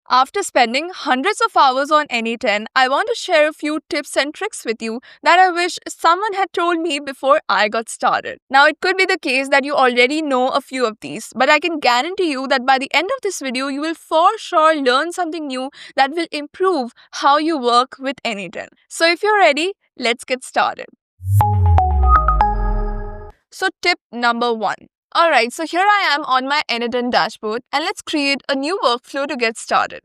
After spending hundreds of hours on N8N, I want to share a few tips and tricks with you that I wish someone had told me before I got started. Now, it could be the case that you already know a few of these, but I can guarantee you that by the end of this video, you will for sure learn something new that will improve how you work with N8N. So if you're ready, let's get started. So tip number 1. Alright, so here I am on my N8N dashboard and let's create a new workflow to get started.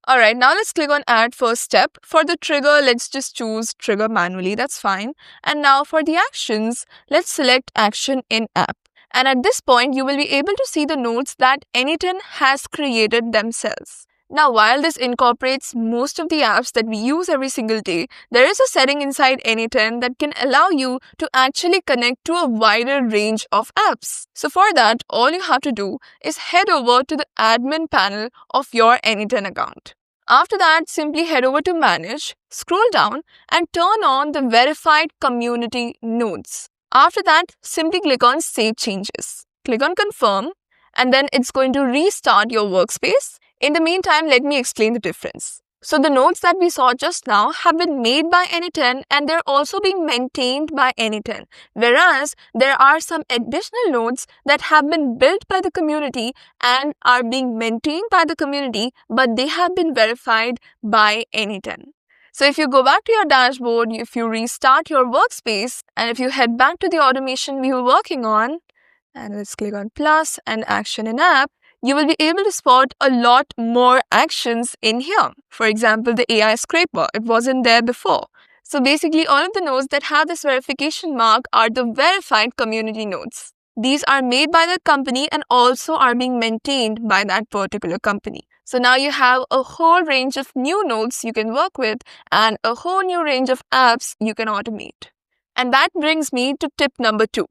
Alright, now let's click on add first step. For the trigger, let's just choose trigger manually, that's fine. And now for the actions, let's select action in app. And at this point, you will be able to see the nodes that N8N has created themselves. Now, while this incorporates most of the apps that we use every single day, there is a setting inside N8N that can allow you to actually connect to a wider range of apps. So for that, all you have to do is head over to the admin panel of your N8N account. After that, simply head over to Manage, scroll down and turn on the verified community nodes. After that, simply click on Save Changes. Click on Confirm and then it's going to restart your workspace. In the meantime, let me explain the difference. So the nodes that we saw just now have been made by N8N and they're also being maintained by N8N. Whereas there are some additional nodes that have been built by the community and are being maintained by the community, but they have been verified by N8N. So if you go back to your dashboard, if you restart your workspace, and if you head back to the automation we were working on, and let's click on plus and action in app, you will be able to spot a lot more actions in here. For example, the AI scraper, it wasn't there before. So basically, all of the nodes that have this verification mark are the verified community nodes. These are made by the company and also are being maintained by that particular company. So now you have a whole range of new nodes you can work with and a whole new range of apps you can automate. And that brings me to tip number 2.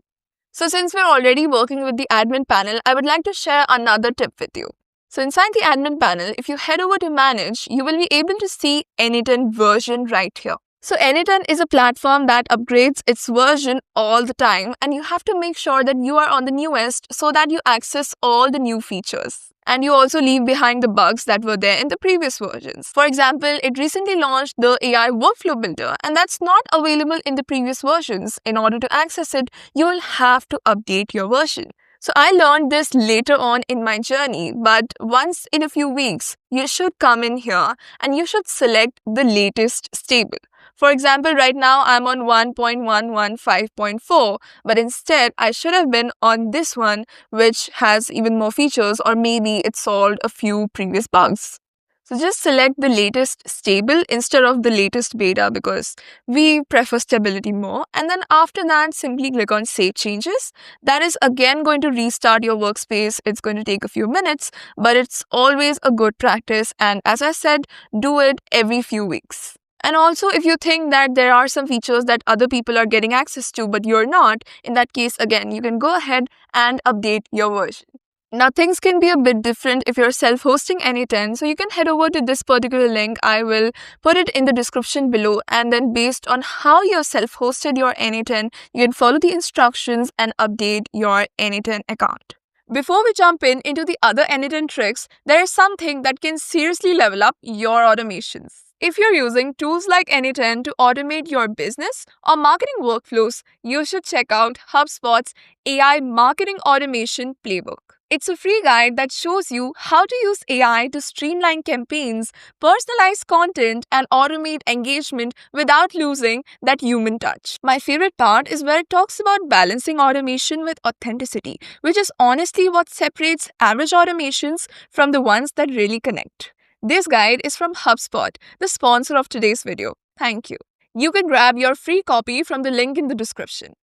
So since we're already working with the admin panel, I would like to share another tip with you. So inside the admin panel, if you head over to Manage, you will be able to see N8N version right here. So N8N is a platform that upgrades its version all the time and you have to make sure that you are on the newest so that you access all the new features. And you also leave behind the bugs that were there in the previous versions. For example, it recently launched the AI workflow builder and that's not available in the previous versions. In order to access it, you will have to update your version. So I learned this later on in my journey, but once in a few weeks, you should come in here and you should select the latest stable. For example, right now I'm on 1.115.4, but instead I should have been on this one, which has even more features, or maybe it solved a few previous bugs. So just select the latest stable instead of the latest beta because we prefer stability more. And then after that, simply click on Save Changes. That is again going to restart your workspace. It's going to take a few minutes, but it's always a good practice. And as I said, do it every few weeks. And also, if you think that there are some features that other people are getting access to, but you're not, in that case, again, you can go ahead and update your version. Now, things can be a bit different if you're self-hosting N8N, so you can head over to this particular link. I will put it in the description below, and then based on how you're self-hosted your N8N, you can follow the instructions and update your N8N account. Before we jump into the other N8N tricks, there is something that can seriously level up your automations. If you're using tools like N8N to automate your business or marketing workflows, you should check out HubSpot's AI Marketing Automation Playbook. It's a free guide that shows you how to use AI to streamline campaigns, personalize content, and automate engagement without losing that human touch. My favorite part is where it talks about balancing automation with authenticity, which is honestly what separates average automations from the ones that really connect. This guide is from HubSpot, the sponsor of today's video. Thank you. You can grab your free copy from the link in the description.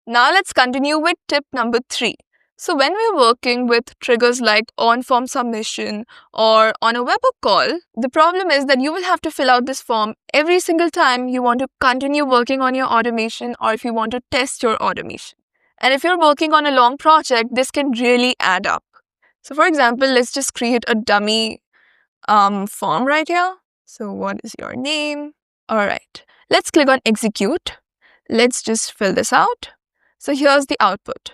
Now let's continue with tip number 3. So when we're working with triggers like on-form submission or on a webhook call, the problem is that you will have to fill out this form every single time you want to continue working on your automation or if you want to test your automation. And if you're working on a long project, this can really add up. So for example, let's just create a dummy form right here. So what is your name? All right, let's click on execute. Let's just fill this out. So here's the output.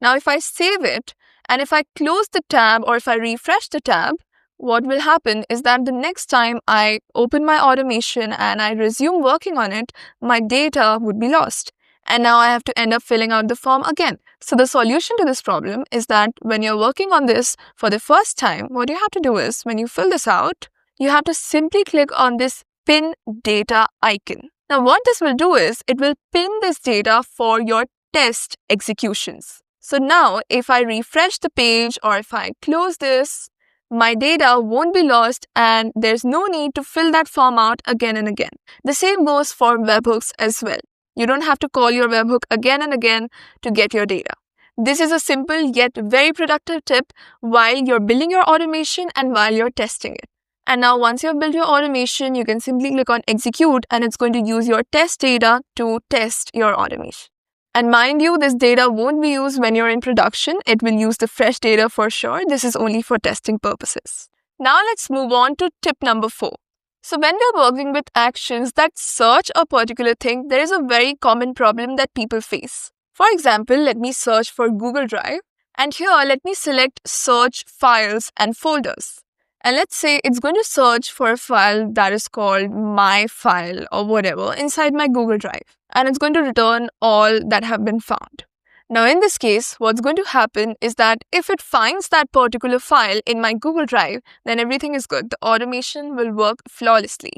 Now if I save it and if I close the tab or if I refresh the tab, what will happen is that the next time I open my automation and I resume working on it, my data would be lost. And now I have to end up filling out the form again. So the solution to this problem is that when you're working on this for the first time, what you have to do is when you fill this out, you have to simply click on this pin data icon. Now what this will do is it will pin this data for your test executions. So now if I refresh the page or if I close this, my data won't be lost and there's no need to fill that form out again and again. The same goes for webhooks as well. You don't have to call your webhook again and again to get your data. This is a simple yet very productive tip while you're building your automation and while you're testing it. And now once you've built your automation, you can simply click on execute and it's going to use your test data to test your automation. And mind you, this data won't be used when you're in production. It will use the fresh data for sure. This is only for testing purposes. Now let's move on to tip number 4. So when we're working with actions that search a particular thing, there is a very common problem that people face. For example, let me search for Google Drive and here let me select search files and folders. And let's say it's going to search for a file that is called my file or whatever inside my Google Drive. And it's going to return all that have been found. Now in this case, what's going to happen is that if it finds that particular file in my Google Drive, then everything is good. The automation will work flawlessly.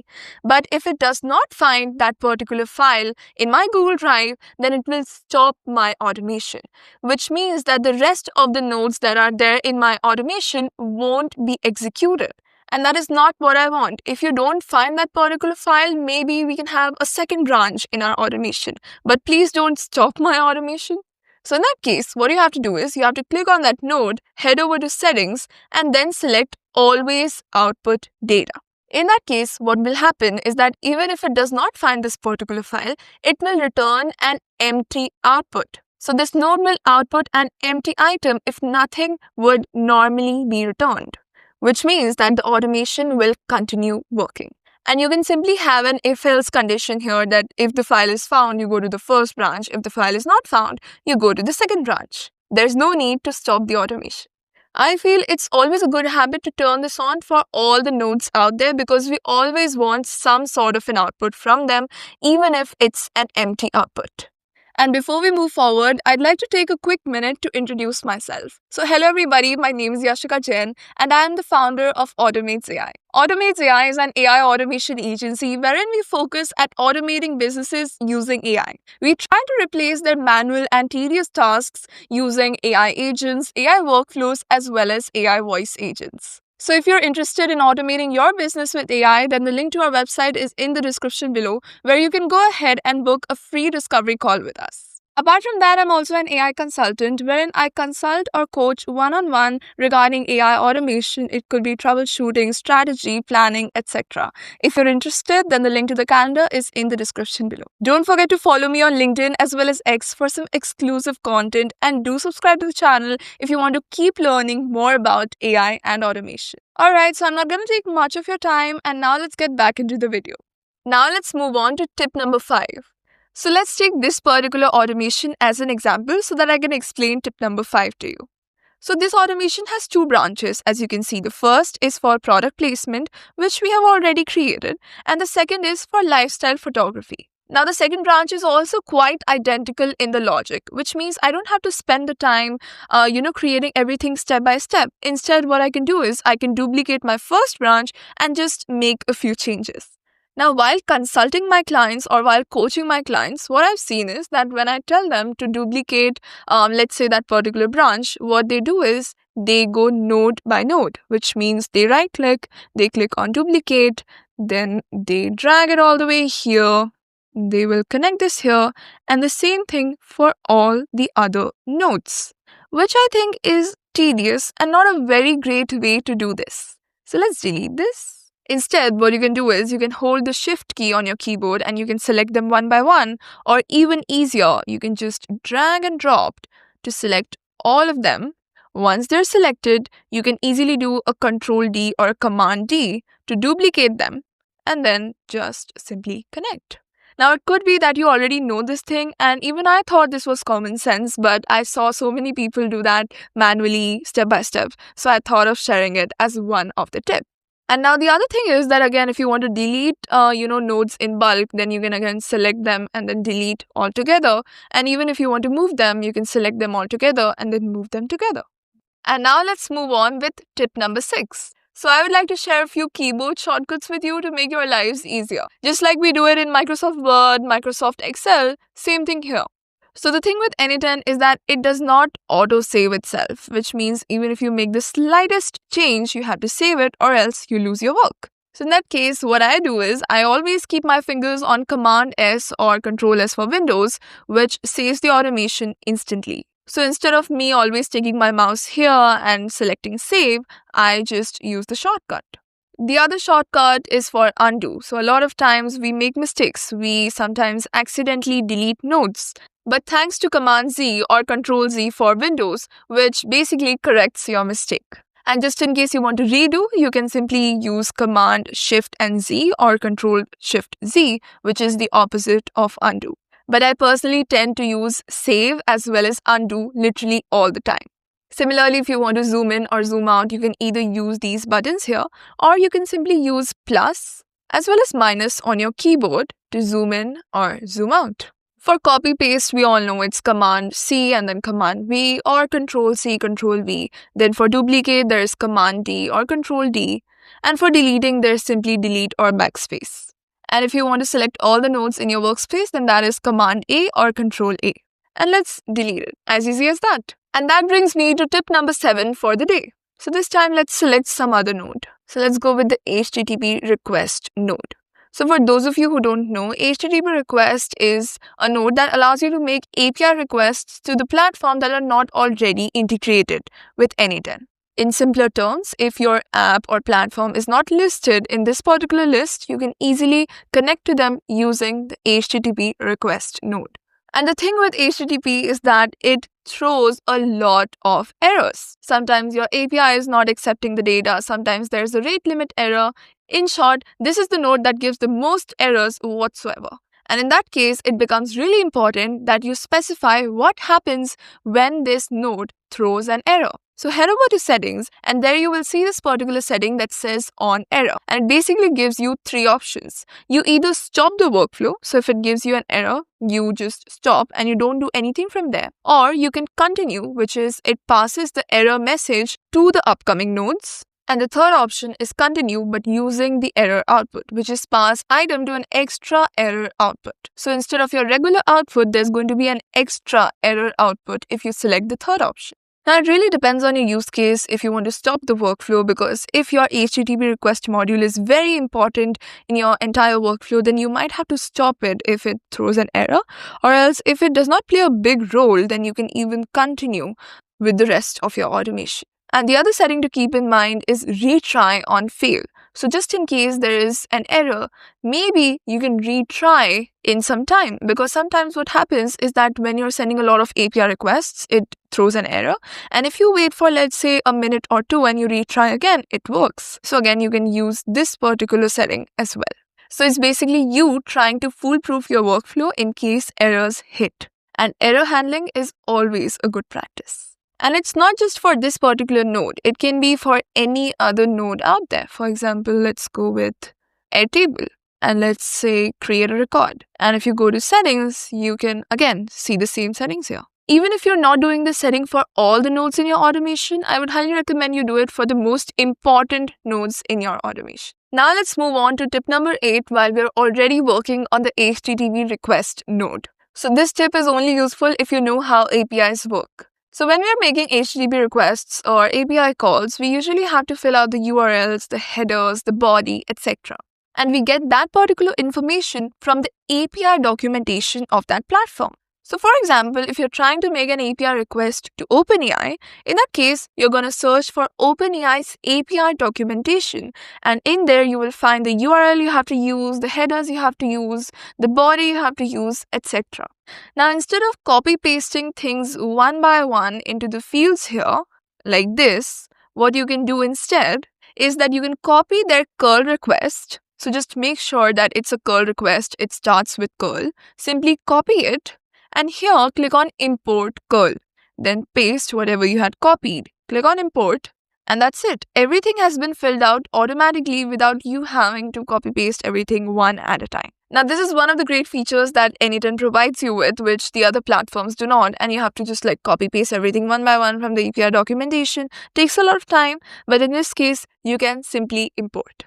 But if it does not find that particular file in my Google Drive, then it will stop my automation, which means that the rest of the nodes that are there in my automation won't be executed. And that is not what I want. If you don't find that particular file, maybe we can have a second branch in our automation. But please don't stop my automation. So in that case, what you have to do is you have to click on that node, head over to settings, and then select always output data. In that case, what will happen is that even if it does not find this particular file, it will return an empty output. So this node will output an empty item if nothing would normally be returned, which means that the automation will continue working. And you can simply have an if-else condition here that if the file is found, you go to the first branch. If the file is not found, you go to the second branch. There's no need to stop the automation. I feel it's always a good habit to turn this on for all the nodes out there because we always want some sort of an output from them, even if it's an empty output. And before we move forward, I'd like to take a quick minute to introduce myself. So hello everybody, my name is Yashica and I am the founder of Automates AI. Automates AI is an AI automation agency wherein we focus at automating businesses using AI. We try to replace their manual and tedious tasks using AI agents, AI workflows, as well as AI voice agents. So if you're interested in automating your business with AI, then the link to our website is in the description below, where you can go ahead and book a free discovery call with us. Apart from that, I'm also an AI consultant wherein I consult or coach one-on-one regarding AI automation. It could be troubleshooting, strategy, planning, etc. If you're interested, then the link to the calendar is in the description below. Don't forget to follow me on LinkedIn as well as X for some exclusive content, and do subscribe to the channel if you want to keep learning more about AI and automation. Alright, so I'm not going to take much of your time, and now let's get back into the video. Now let's move on to tip number 5. So let's take this particular automation as an example so that I can explain tip number 5 to you. So this automation has 2 branches, as you can see. The first is for product placement, which we have already created, and the second is for lifestyle photography. Now the second branch is also quite identical in the logic, which means I don't have to spend the time, creating everything step by step. Instead, what I can do is I can duplicate my first branch and just make a few changes. Now, while consulting my clients or while coaching my clients, what I've seen is that when I tell them to duplicate, let's say that particular branch, what they do is they go node by node, which means they right click, they click on duplicate, then they drag it all the way here. They will connect this here, and the same thing for all the other nodes, which I think is tedious and not a very great way to do this. So let's delete this. Instead, what you can do is you can hold the shift key on your keyboard and you can select them one by one, or even easier, you can just drag and drop to select all of them. Once they're selected, you can easily do a Control D or a Command D to duplicate them and then just simply connect. Now, it could be that you already know this thing, and even I thought this was common sense, but I saw so many people do that manually, step by step. So I thought of sharing it as one of the tips. And now the other thing is that, again, if you want to delete, nodes in bulk, then you can again select them and then delete altogether. And even if you want to move them, you can select them all together and then move them together. And now let's move on with tip number 6. So I would like to share a few keyboard shortcuts with you to make your lives easier. Just like we do it in Microsoft Word, Microsoft Excel, same thing here. So the thing with N8N is that it does not auto-save itself, which means even if you make the slightest change, you have to save it or else you lose your work. So in that case, what I do is I always keep my fingers on Command S or Control S for Windows, which saves the automation instantly. So instead of me always taking my mouse here and selecting save, I just use the shortcut. The other shortcut is for undo. So a lot of times we make mistakes. We sometimes accidentally delete nodes. But thanks to Command Z or Control Z for Windows, which basically corrects your mistake. And just in case you want to redo, you can simply use Command Shift and Z or Control Shift Z, which is the opposite of undo. But I personally tend to use save as well as undo literally all the time. Similarly, if you want to zoom in or zoom out, you can either use these buttons here, or you can simply use plus as well as minus on your keyboard to zoom in or zoom out. For copy paste, we all know it's Command C and then Command V or Control C, Control V. Then for duplicate, there is Command D or Control D. And for deleting, there's simply delete or backspace. And if you want to select all the nodes in your workspace, then that is Command A or Control A. And let's delete it. As easy as that. And that brings me to tip number 7 for the day. So this time, let's select some other node. So let's go with the HTTP request node. So for those of you who don't know, HTTP request is a node that allows you to make API requests to the platform that are not already integrated with N8N. In simpler terms, if your app or platform is not listed in this particular list, you can easily connect to them using the HTTP request node. And the thing with HTTP is that it throws a lot of errors. Sometimes your API is not accepting the data. Sometimes there's a rate limit error. In short, this is the node that gives the most errors whatsoever. And in that case, it becomes really important that you specify what happens when this node throws an error. So head over to settings and there you will see this particular setting that says on error. And it basically gives you 3 options. You either stop the workflow. So if it gives you an error, you just stop and you don't do anything from there. Or you can continue, which is it passes the error message to the upcoming nodes. And the third option is continue but using the error output, which is pass item to an extra error output. So instead of your regular output, there's going to be an extra error output if you select the third option. Now, it really depends on your use case if you want to stop the workflow, because if your HTTP request module is very important in your entire workflow, then you might have to stop it if it throws an error, or else if it does not play a big role, then you can even continue with the rest of your automation. And the other setting to keep in mind is retry on fail. So just in case there is an error, maybe you can retry in some time, because sometimes what happens is that when you're sending a lot of API requests, it throws an error. And if you wait for, let's say, a minute or two and you retry again, it works. So again, you can use this particular setting as well. So it's basically you trying to foolproof your workflow in case errors hit. And error handling is always a good practice. And it's not just for this particular node. It can be for any other node out there. For example, let's go with Airtable and let's say create a record. And if you go to settings, you can again see the same settings here. Even if you're not doing this setting for all the nodes in your automation, I would highly recommend you do it for the most important nodes in your automation. Now let's move on to tip number 8 while we're already working on the HTTP request node. So this tip is only useful if you know how APIs work. So when we are making HTTP requests or API calls, we usually have to fill out the URLs, the headers, the body, etc. And we get that particular information from the API documentation of that platform. So for example, if you're trying to make an API request to OpenAI, in that case, you're going to search for OpenAI's API documentation. And in there, you will find the URL you have to use, the headers you have to use, the body you have to use, etc. Now, instead of copy pasting things one by one into the fields here, like this, what you can do instead is that you can copy their curl request. So just make sure that it's a curl request. It starts with curl. Simply copy it and here click on import curl. Then paste whatever you had copied. Click on import and that's it. Everything has been filled out automatically without you having to copy paste everything one at a time. Now, this is one of the great features that N8N provides you with, which the other platforms do not, and you have to just copy paste everything one by one from the API documentation. Takes a lot of time, but in this case, you can simply import.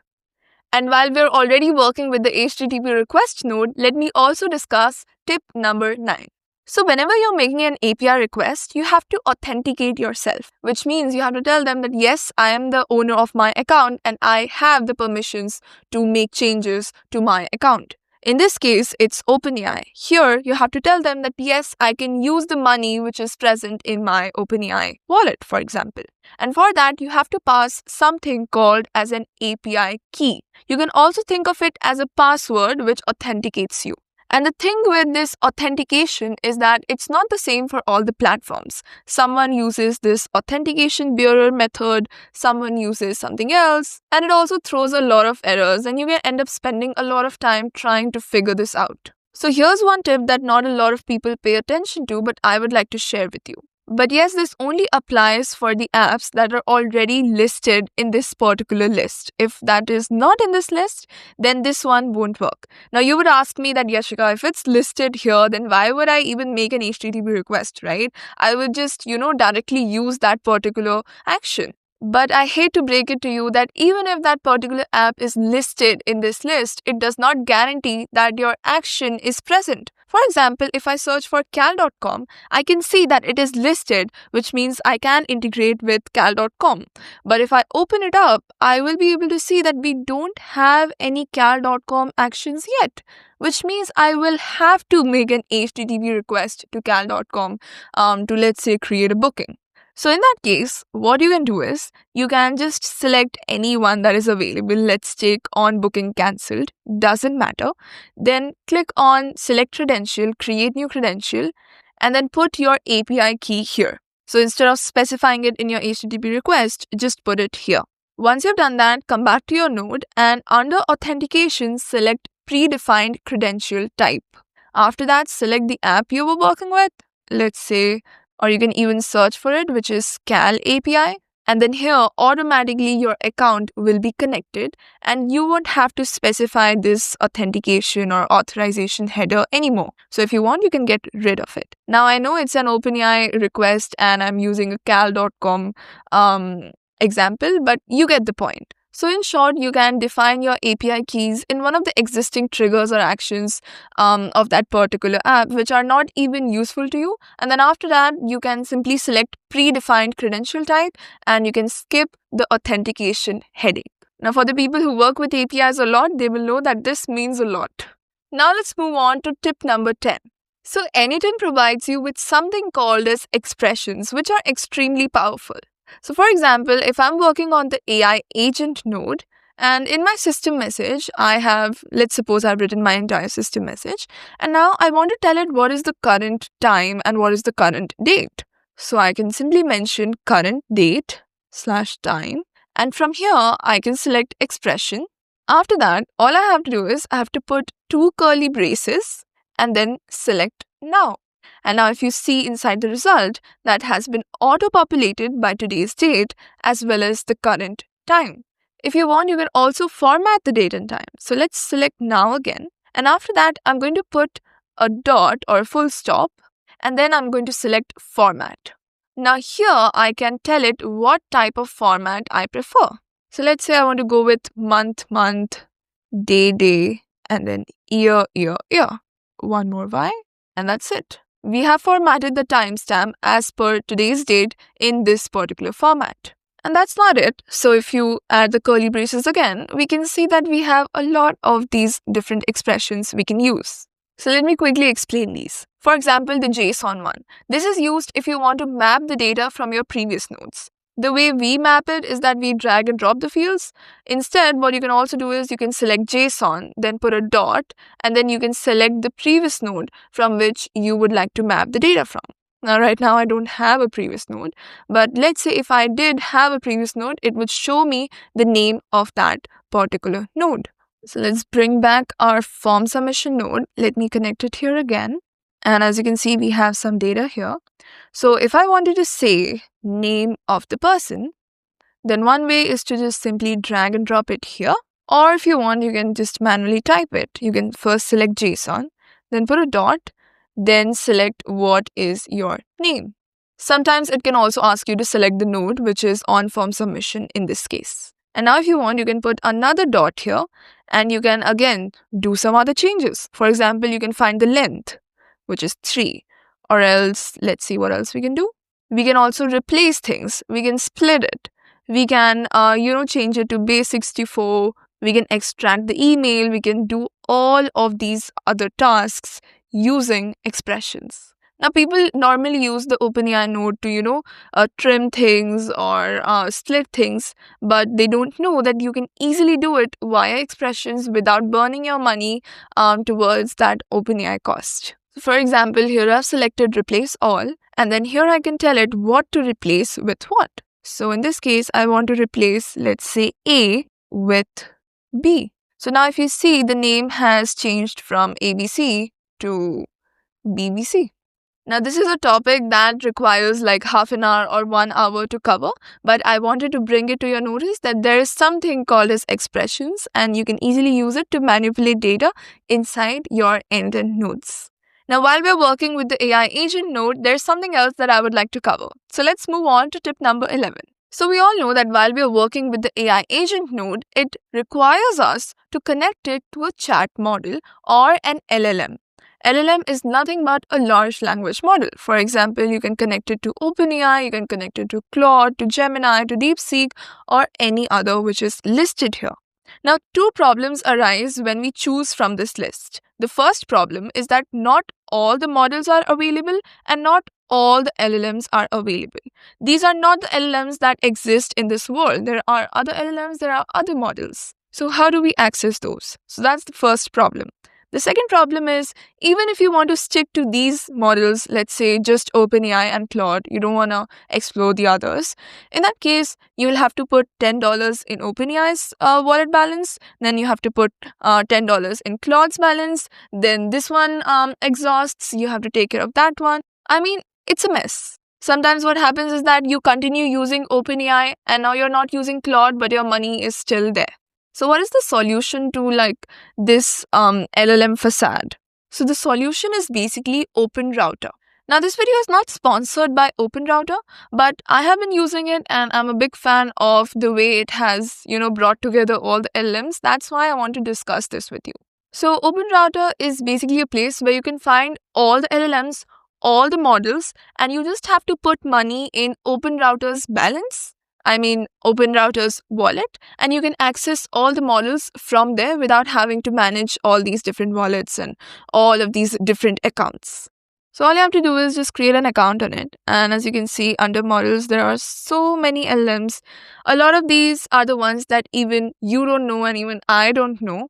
And while we're already working with the HTTP request node, let me also discuss tip number 9. So whenever you're making an API request, you have to authenticate yourself, which means you have to tell them that yes, I am the owner of my account and I have the permissions to make changes to my account. In this case, it's OpenAI. Here, you have to tell them that yes, I can use the money which is present in my OpenAI wallet, for example. And for that, you have to pass something called as an API key. You can also think of it as a password which authenticates you. And the thing with this authentication is that it's not the same for all the platforms. Someone uses this authentication bearer method, someone uses something else, and it also throws a lot of errors and you can end up spending a lot of time trying to figure this out. So here's one tip that not a lot of people pay attention to, but I would like to share with you. But yes, this only applies for the apps that are already listed in this particular list. If that is not in this list, then this one won't work. Now you would ask me that, Yashica, if it's listed here, then why would I even make an HTTP request, right? I would just, directly use that particular action. But I hate to break it to you that even if that particular app is listed in this list, it does not guarantee that your action is present. For example, if I search for cal.com, I can see that it is listed, which means I can integrate with cal.com. But if I open it up, I will be able to see that we don't have any cal.com actions yet, which means I will have to make an HTTP request to cal.com to, let's say, create a booking. So in that case, what you can do is, you can just select any one that is available. Let's take on booking cancelled, doesn't matter. Then click on select credential, create new credential, and then put your API key here. So instead of specifying it in your HTTP request, just put it here. Once you've done that, come back to your node and under authentication, select predefined credential type. After that, select the app you were working with, let's say, or you can even search for it, which is Cal API. And then here, automatically your account will be connected and you won't have to specify this authentication or authorization header anymore. So if you want, you can get rid of it. Now I know it's an OpenAI request and I'm using a cal.com example, but you get the point. So in short, you can define your API keys in one of the existing triggers or actions of that particular app, which are not even useful to you. And then after that, you can simply select predefined credential type and you can skip the authentication headache. Now, for the people who work with APIs a lot, they will know that this means a lot. Now let's move on to tip number 10. So N8N provides you with something called as expressions, which are extremely powerful. So for example, if I'm working on the AI agent node and in my system message, I have, let's suppose I've written my entire system message and now I want to tell it what is the current time and what is the current date. So I can simply mention current date / time and from here I can select expression. After that, all I have to do is I have to put 2 curly braces and then select now. And now if you see inside the result, that has been auto-populated by today's date as well as the current time. If you want, you can also format the date and time. So let's select now again. And after that, I'm going to put a dot or a full stop. And then I'm going to select format. Now here, I can tell it what type of format I prefer. So let's say I want to go with month, day, and then year. One more Y, and that's it. We have formatted the timestamp as per today's date in this particular format. And that's not it. So if you add the curly braces again, we can see that we have a lot of these different expressions we can use. So let me quickly explain these. For example, the JSON one. This is used if you want to map the data from your previous nodes. The way we map it is that we drag and drop the fields. Instead, what you can also do is you can select JSON, then put a dot, and then you can select the previous node from which you would like to map the data from. Now, right now, I don't have a previous node, but let's say if I did have a previous node, it would show me the name of that particular node. So let's bring back our form submission node. Let me connect it here again. And as you can see, we have some data here. So if I wanted to say name of the person, then one way is to just simply drag and drop it here. Or if you want, you can just manually type it. You can first select JSON, then put a dot, then select what is your name. Sometimes it can also ask you to select the node, which is on form submission in this case. And now if you want, you can put another dot here and you can again do some other changes. For example, you can find the length, which is 3. Or else, let's see what else we can do. We can also replace things. We can split it. We can, change it to base 64. We can extract the email. We can do all of these other tasks using expressions. Now, people normally use the OpenAI node to, trim things or split things, but they don't know that you can easily do it via expressions without burning your money towards that OpenAI cost. So for example, here I've selected replace all, and then here I can tell it what to replace with what. So in this case, I want to replace, let's say, A with B. So now if you see, the name has changed from ABC to BBC. Now this is a topic that requires like half an hour or 1 hour to cover, but I wanted to bring it to your notice that there is something called as expressions, and you can easily use it to manipulate data inside your N8N nodes. Now, while we're working with the AI agent node, there's something else that I would like to cover. So let's move on to tip number 11. So we all know that while we're working with the AI agent node, it requires us to connect it to a chat model or an LLM. LLM is nothing but a large language model. For example, you can connect it to OpenAI, you can connect it to Claude, to Gemini, to DeepSeek, or any other which is listed here. Now, 2 problems arise when we choose from this list. The first problem is that not all the models are available and not all the LLMs are available. These are not the LLMs that exist in this world. There are other LLMs, there are other models. So how do we access those? So that's the first problem. The second problem is, even if you want to stick to these models, let's say just OpenAI and Claude, you don't want to explore the others. In that case, you will have to put $10 in OpenAI's wallet balance. Then you have to put $10 in Claude's balance. Then this one exhausts. You have to take care of that one. I mean, it's a mess. Sometimes what happens is that you continue using OpenAI and now you're not using Claude, but your money is still there. So what is the solution to this LLM facade? So the solution is basically OpenRouter. Now this video is not sponsored by OpenRouter, but I have been using it and I'm a big fan of the way it has, brought together all the LLMs. That's why I want to discuss this with you. So OpenRouter is basically a place where you can find all the LLMs, all the models, and you just have to put money in OpenRouter's balance. OpenRouter's wallet, and you can access all the models from there without having to manage all these different wallets and all of these different accounts. So all you have to do is just create an account on it. And as you can see, under models, there are so many LLMs. A lot of these are the ones that even you don't know and even I don't know.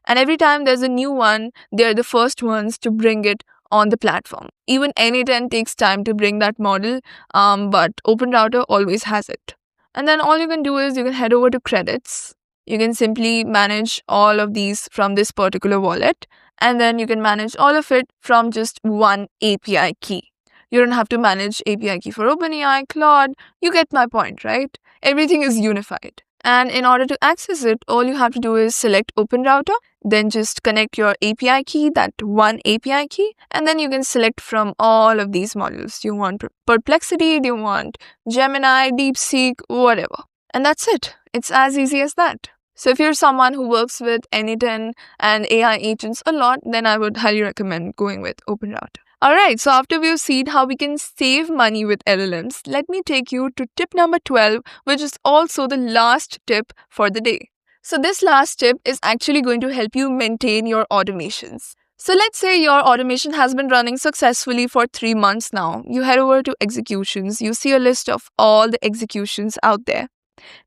And every time there's a new one, they're the first ones to bring it on the platform. Even N8N takes time to bring that model, but OpenRouter always has it. And then all you can do is you can head over to credits. You can simply manage all of these from this particular wallet. And then you can manage all of it from just one API key. You don't have to manage API key for OpenAI, Claude. You get my point, right? Everything is unified. And in order to access it, all you have to do is select OpenRouter, then just connect your API key, that one API key, and then you can select from all of these models. You want Perplexity, you want Gemini, DeepSeek, whatever. And that's it. It's as easy as that. So if you're someone who works with N8N and AI agents a lot, then I would highly recommend going with OpenRouter. Alright, so after we've seen how we can save money with LLMs, let me take you to tip number 12, which is also the last tip for the day. So this last tip is actually going to help you maintain your automations. So let's say your automation has been running successfully for 3 months now. You head over to executions, you see a list of all the executions out there.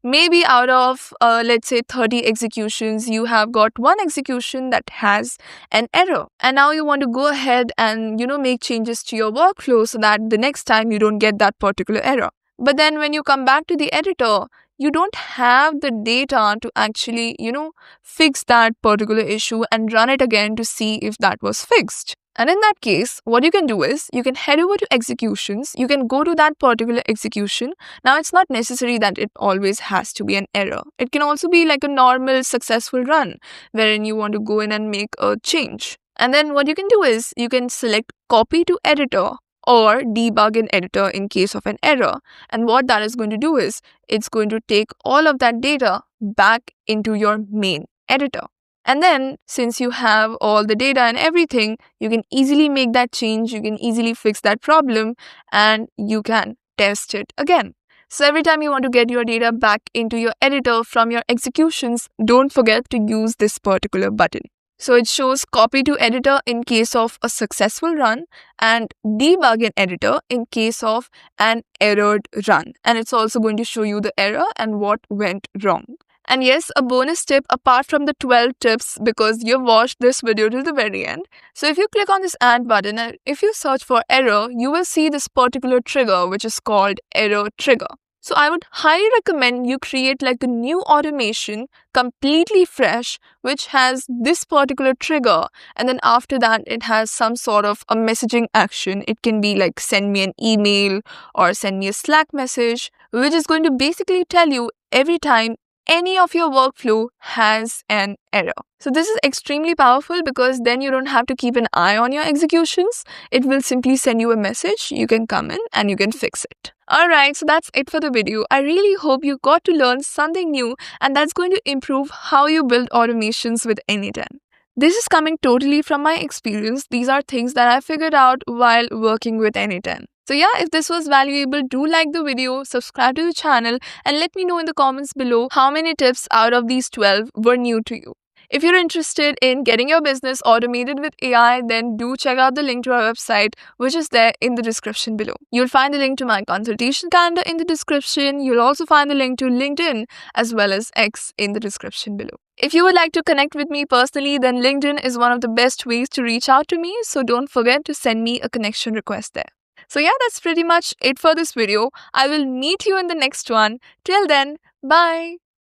Maybe out of, let's say 30 executions, you have got one execution that has an error. And now you want to go ahead and, make changes to your workflow so that the next time you don't get that particular error. But then when you come back to the editor, you don't have the data to actually, fix that particular issue and run it again to see if that was fixed. And in that case, what you can do is you can head over to executions. You can go to that particular execution. Now, it's not necessary that it always has to be an error. It can also be like a normal successful run wherein you want to go in and make a change. And then what you can do is you can select copy to editor or debug in editor in case of an error. And what that is going to do is it's going to take all of that data back into your main editor. And then, since you have all the data and everything, you can easily make that change, you can easily fix that problem, and you can test it again. So every time you want to get your data back into your editor from your executions, don't forget to use this particular button. So it shows copy to editor in case of a successful run and debug in editor in case of an errored run. And it's also going to show you the error and what went wrong. And yes, a bonus tip apart from the 12 tips, because you've watched this video till the very end. So if you click on this add button and if you search for error, you will see this particular trigger which is called error trigger. So I would highly recommend you create like a new automation completely fresh which has this particular trigger, and then after that it has some sort of a messaging action. It can be like send me an email or send me a Slack message, which is going to basically tell you every time any of your workflow has an error. So this is extremely powerful because then you don't have to keep an eye on your executions. It will simply send you a message. You can come in and you can fix it. Alright, so that's it for the video. I really hope you got to learn something new and that's going to improve how you build automations with N8N. This is coming totally from my experience. These are things that I figured out while working with N8N. So yeah, if this was valuable, do like the video, subscribe to the channel, and let me know in the comments below how many tips out of these 12 were new to you. If you're interested in getting your business automated with AI, then do check out the link to our website, which is there in the description below. You'll find the link to my consultation calendar in the description. You'll also find the link to LinkedIn as well as X in the description below. If you would like to connect with me personally, then LinkedIn is one of the best ways to reach out to me, so don't forget to send me a connection request there. So yeah, that's pretty much it for this video. I will meet you in the next one. Till then, bye.